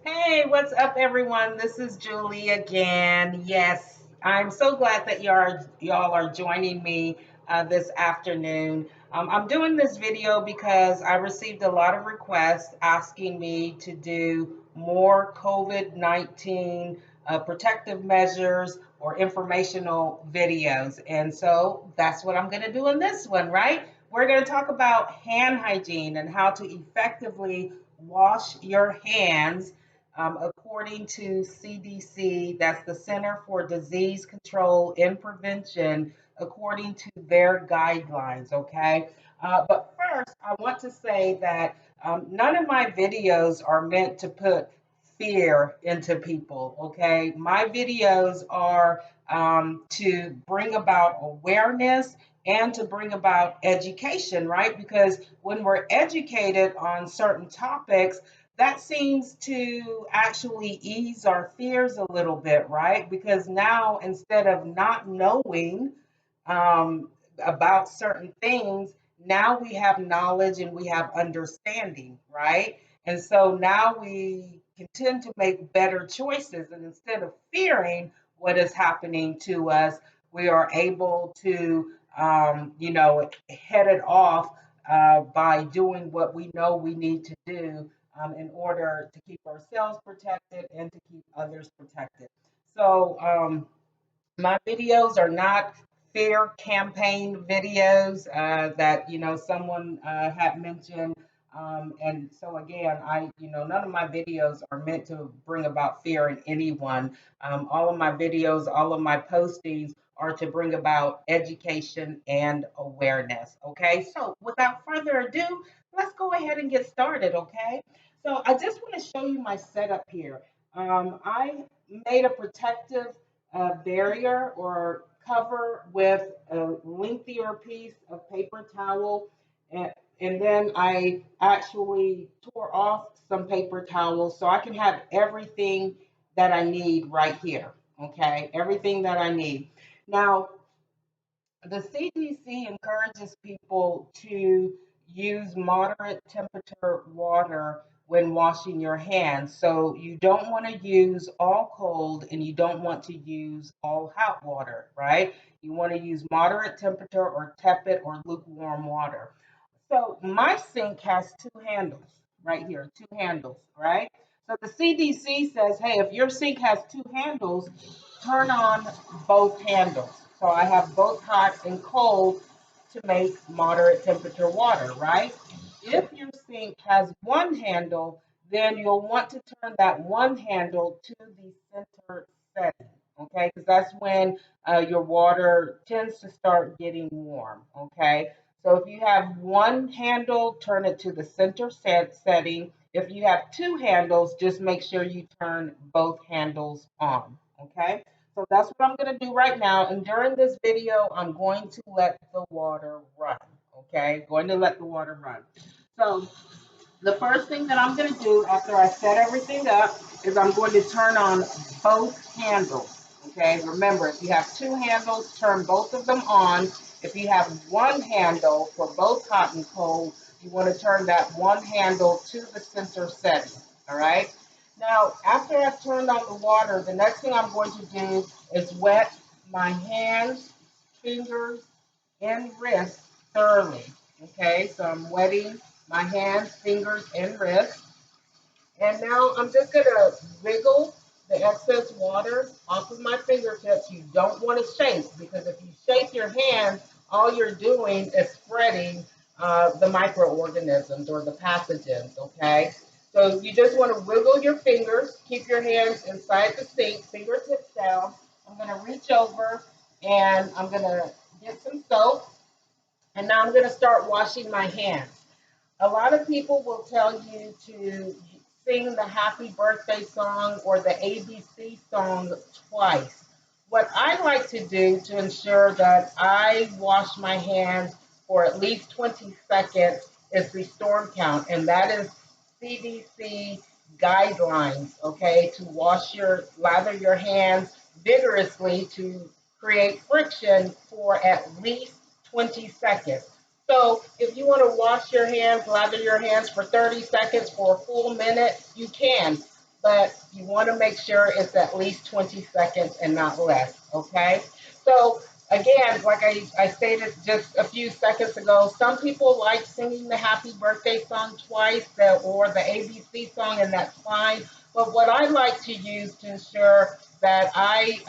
Hey, what's up, everyone? This is Julie again. Yes, I'm so glad that y'all are joining me this afternoon. I'm doing this video because I received a lot of requests asking me to do more COVID-19 protective measures or informational videos, and so that's what I'm going to do in this one. Right? We're going to talk about hand hygiene and how to effectively wash your hands according to CDC, that's the Center for Disease Control and Prevention, according to their guidelines, okay? But first, I want to say that none of my videos are meant to put fear into people, okay? My videos are to bring about awareness and to bring about education, right? Because when we're educated on certain topics, that seems to actually ease our fears a little bit, right? Because now instead of not knowing about certain things, now we have knowledge and we have understanding, right? And so now we can tend to make better choices. And instead of fearing what is happening to us, we are able to, head it off by doing what we know we need to do in order to keep ourselves protected and to keep others protected. So, my videos are not fear campaign videos that someone had mentioned. And so again, none of my videos are meant to bring about fear in anyone. All of my videos, all of my postings are to bring about education and awareness. Okay, so without further ado, let's go ahead and get started. Okay, so I just want to show you my setup here. I made a protective barrier or cover with a lengthier piece of paper towel. And then I actually tore off some paper towels so I can have everything that I need right here. Okay, everything that I need. Now, the CDC encourages people to use moderate temperature water when washing your hands. So you don't want to use all cold and you don't want to use all hot water, right? You want to use moderate temperature or tepid or lukewarm water. So my sink has two handles right here, two handles, right? So the CDC says, hey, if your sink has two handles, turn on both handles. So I have both hot and cold to make moderate temperature water, right? If your sink has one handle, then you'll want to turn that one handle to the center setting, okay? Because that's when your water tends to start getting warm, okay? So if you have one handle, turn it to the center setting. If you have two handles, just make sure you turn both handles on, okay? So that's what I'm going to do right now. And during this video, I'm going to let the water run, okay? Going to let the water run. So the first thing that I'm going to do after I set everything up is I'm going to turn on both handles. Okay, remember, if you have two handles, turn both of them on. If you have one handle for both hot and cold, you want to turn that one handle to the center setting. All right. Now, after I've turned on the water, the next thing I'm going to do is wet my hands, fingers, and wrists thoroughly. Okay, so I'm wetting my hands, fingers, and wrists. And now I'm just going to wiggle the excess water off of my fingertips. You don't want to shake because if you shake your hands, all you're doing is spreading the microorganisms or the pathogens, okay? So you just want to wiggle your fingers, keep your hands inside the sink, fingertips down. I'm going to reach over and I'm going to get some soap and now I'm going to start washing my hands. A lot of people will tell you to sing the happy birthday song or the ABC song twice. What I like to do to ensure that I wash my hands for at least 20 seconds is the storm count, and that is CDC guidelines, okay, to lather your hands vigorously to create friction for at least 20 seconds. So if you want to wash your hands, lather your hands for 30 seconds for a full minute, you can. but you want to make sure it's at least 20 seconds and not less, okay? So again, like I stated just a few seconds ago, some people like singing the happy birthday song twice or the ABC song, and that's fine. But what I like to use to ensure that I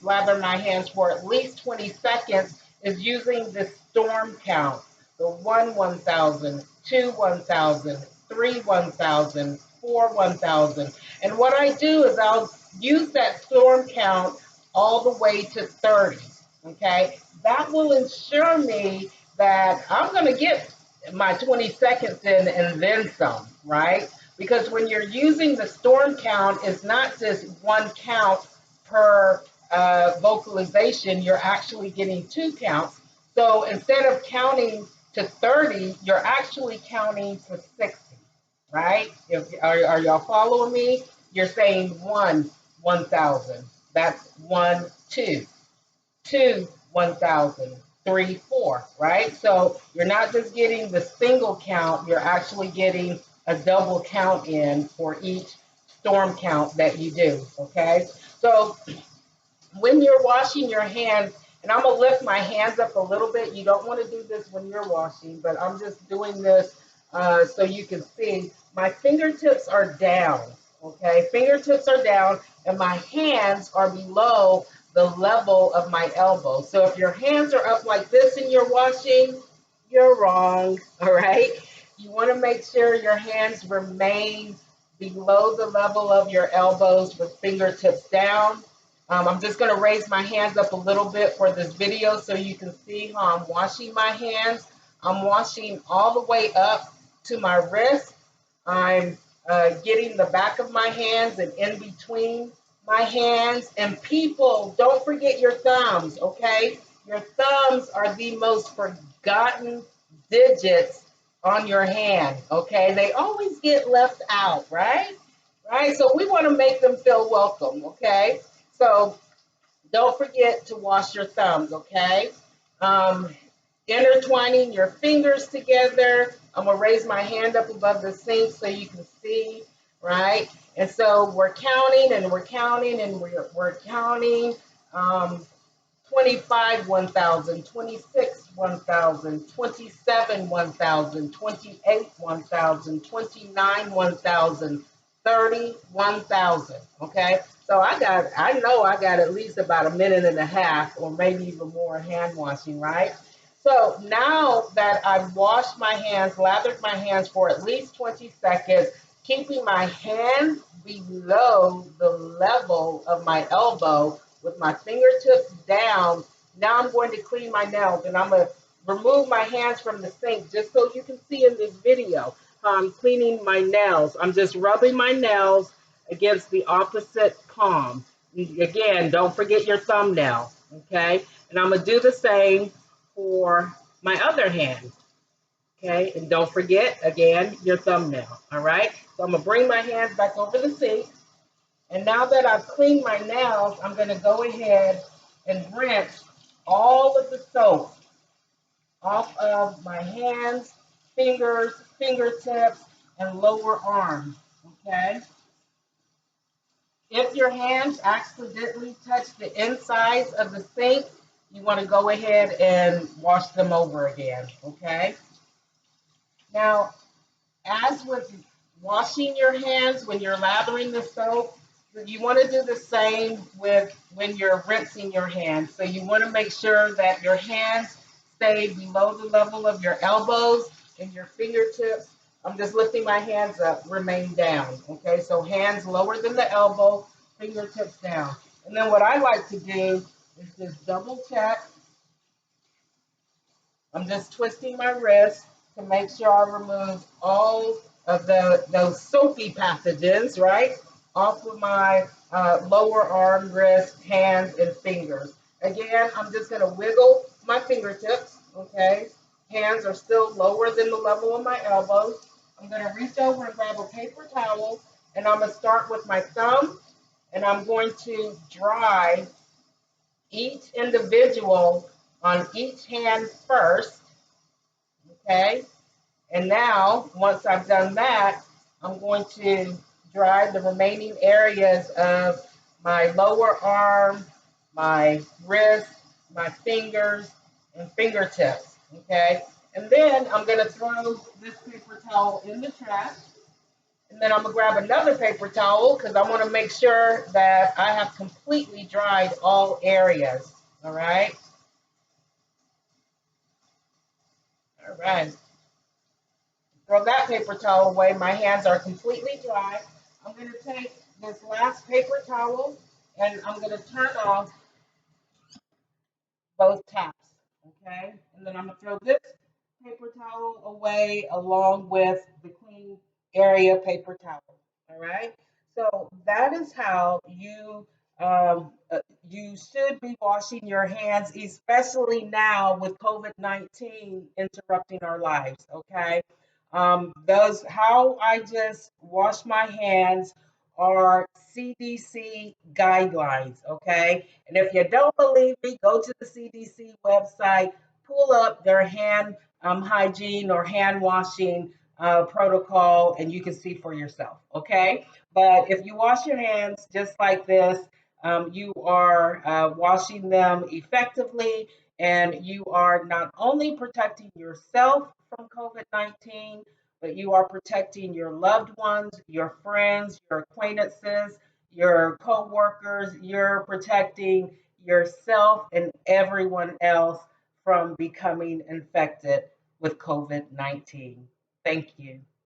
lather my hands for at least 20 seconds is using the storm count. The 1,000, 1,000, 1,000, 1,000. And what I do is I'll use that storm count all the way to 30. Okay, that will ensure me that I'm going to get my 20 seconds in and then some, right? Because when you're using the storm count, it's not just one count per vocalization, you're actually getting two counts. So instead of counting to 30, you're actually counting to 60, right? Are y'all following me? You're saying 1,000. That's 1, 2. 2, 1,000, 3, 4, right? So you're not just getting the single count, you're actually getting a double count in for each storm count that you do, okay? So when you're washing your hands, and I'm gonna lift my hands up a little bit. You don't want to do this when you're washing, but I'm just doing this so you can see. My fingertips are down, okay? Fingertips are down, and my hands are below the level of my elbow. So if your hands are up like this and you're washing, you're wrong, all right? You want to make sure your hands remain below the level of your elbows with fingertips down. I'm just going to raise my hands up a little bit for this video so you can see how I'm washing my hands. I'm washing all the way up to my wrist. I'm getting the back of my hands and in between my hands. And people, don't forget your thumbs, okay? Your thumbs are the most forgotten digits on your hand, okay? They always get left out, right? Right? So we want to make them feel welcome, okay? So don't forget to wash your thumbs, okay? Um, Intertwining your fingers together. I'm gonna raise my hand up above the sink so you can see, right? And so we're counting and we're counting and we're counting. 25, 1,000, 26, 1,000, 27, 1,000, 28, 1,000, 29, 1,000, 30, 1,000. Okay, so I know I got at least about a minute and a half or maybe even more hand washing, right? So now that I've washed my hands, lathered my hands for at least 20 seconds, keeping my hands below the level of my elbow with my fingertips down. Now I'm going to clean my nails and I'm going to remove my hands from the sink just so you can see in this video how I'm cleaning my nails. I'm just rubbing my nails against the opposite palm. Again, don't forget your thumbnail, okay? And I'm going to do the same for my other hand, okay? And don't forget, again, your thumbnail, all right? So I'm going to bring my hands back over the sink. And now that I've cleaned my nails, I'm going to go ahead and rinse all of the soap off of my hands, fingers, fingertips, and lower arms, okay? If your hands accidentally touch the insides of the sink, you want to go ahead and wash them over again, okay? Now, as with washing your hands when you're lathering the soap, you want to do the same with when you're rinsing your hands. So you want to make sure that your hands stay below the level of your elbows and your fingertips. I'm just lifting my hands up, remain down. Okay, so hands lower than the elbow, fingertips down. And then what I like to do is just double check. I'm just twisting my wrist to make sure I remove all of those soapy pathogens, right, off of my lower arm, wrist, hands, and fingers. Again, I'm just going to wiggle my fingertips, okay? Hands are still lower than the level of my elbows. I'm going to reach over and grab a paper towel, and I'm going to start with my thumb, and I'm going to dry each individual on each hand first, okay? And now, once I've done that, I'm going to dry the remaining areas of my lower arm, my wrist, my fingers, and fingertips. Okay. And then I'm going to throw this paper towel in the trash. And then I'm going to grab another paper towel because I want to make sure that I have completely dried all areas. All right. All right. Throw that paper towel away. My hands are completely dry. I'm going to take this last paper towel and I'm going to turn off both taps. Okay. And then I'm going to throw this paper towel away along with the clean area paper towel. All right. So that is how you should be washing your hands, especially now with COVID-19 interrupting our lives. Okay. Those how I just wash my hands are CDC guidelines. Okay. And if you don't believe me, go to the CDC website, pull up their hand hygiene or hand washing protocol, and you can see for yourself. Okay. But if you wash your hands just like this, you are washing them effectively, and you are not only protecting yourself from COVID 19, but you are protecting your loved ones, your friends, your acquaintances, your co workers. You're protecting yourself and everyone else from becoming infected with COVID 19. Thank you.